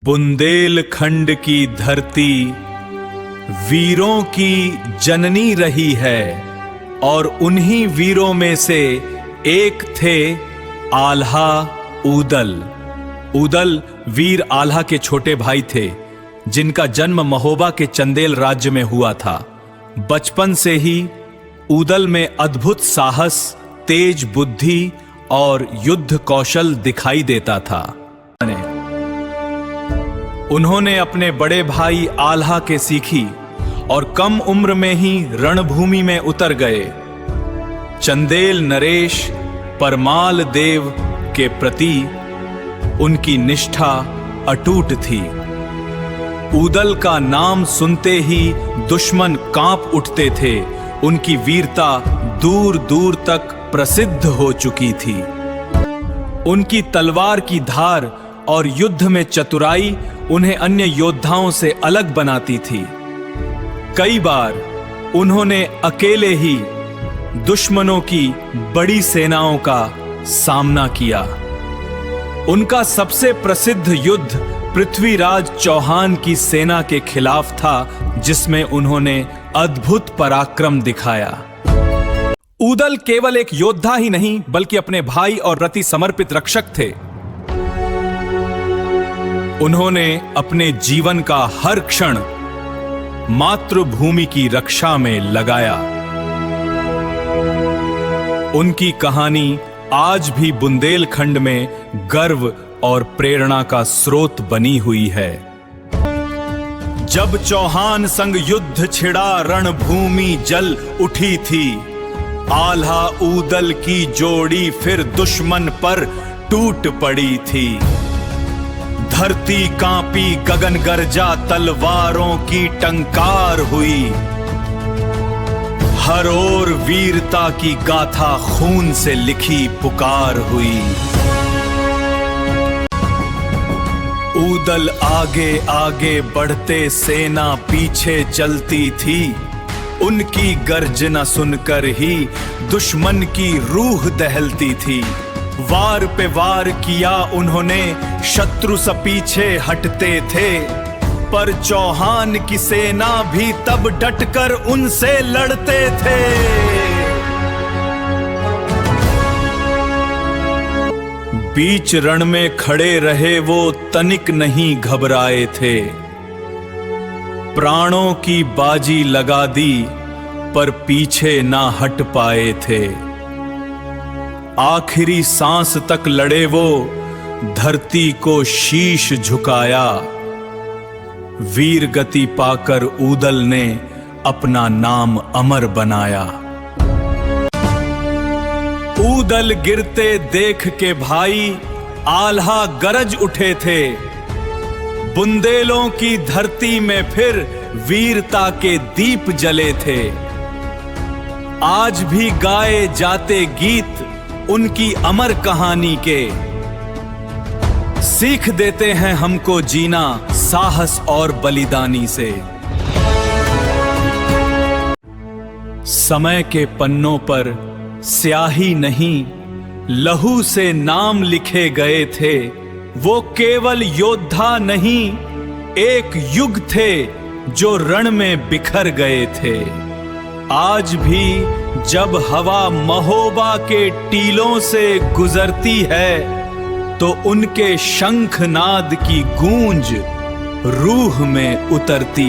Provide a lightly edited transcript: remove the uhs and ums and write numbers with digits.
बुंदेलखंड की धरती वीरों की जननी रही है और उन्हीं वीरों में से एक थे आल्हा ऊदल। ऊदल वीर आल्हा के छोटे भाई थे जिनका जन्म महोबा के चंदेल राज्य में हुआ था। बचपन से ही ऊदल में अद्भुत साहस, तेज बुद्धि और युद्ध कौशल दिखाई देता था। उन्होंने अपने बड़े भाई आल्हा के सीखी और कम उम्र में ही रणभूमि में उतर गए। चंदेल नरेश परमाल देव के प्रति उनकी निष्ठा अटूट थी। ऊदल का नाम सुनते ही दुश्मन कांप उठते थे। उनकी वीरता दूर दूर तक प्रसिद्ध हो चुकी थी। उनकी तलवार की धार और युद्ध में चतुराई उन्हें अन्य योद्धाओं से अलग बनाती थी। कई बार उन्होंने अकेले ही दुश्मनों की बड़ी सेनाओं का सामना किया। उनका सबसे प्रसिद्ध युद्ध पृथ्वीराज चौहान की सेना के खिलाफ था, जिसमें उन्होंने अद्भुत पराक्रम दिखाया। ऊदल केवल एक योद्धा ही नहीं बल्कि अपने भाई और प्रति समर्पित रक्षक थे। उन्होंने अपने जीवन का हर क्षण मातृभूमि की रक्षा में लगाया। उनकी कहानी आज भी बुंदेलखंड में गर्व और प्रेरणा का स्रोत बनी हुई है। जब चौहान संग युद्ध छिड़ा रणभूमि जल उठी थी। आल्हा ऊदल की जोड़ी फिर दुश्मन पर टूट पड़ी थी। धरती कांपी, गगन गरजा, तलवारों की टंकार हुई। हर ओर वीरता की गाथा, खून से लिखी पुकार हुई। ऊदल आगे आगे बढ़ते, सेना पीछे चलती थी। उनकी गर्जना सुनकर ही दुश्मन की रूह दहलती थी। वार पे वार किया उन्होंने, शत्रु से पीछे हटते थे। पर चौहान की सेना भी तब डटकर उनसे लड़ते थे। बीच रण में खड़े रहे वो, तनिक नहीं घबराए थे। प्राणों की बाजी लगा दी पर पीछे ना हट पाए थे। आखिरी सांस तक लड़े वो, धरती को शीश झुकाया। वीर गति पाकर ऊदल ने अपना नाम अमर बनाया। ऊदल गिरते देख के भाई आल्हा गरज उठे थे। बुंदेलों की धरती में फिर वीरता के दीप जले थे। आज भी गाए जाते गीत उनकी अमर कहानी के, सीख देते हैं हमको जीना साहस और बलिदानी से। समय के पन्नों पर स्याही नहीं, लहू से नाम लिखे गए थे। वो केवल योद्धा नहीं, एक युग थे जो रण में बिखर गए थे। आज भी जब हवा महोबा के टीलों से गुजरती है तो उनके शंखनाद की गूंज रूह में उतरती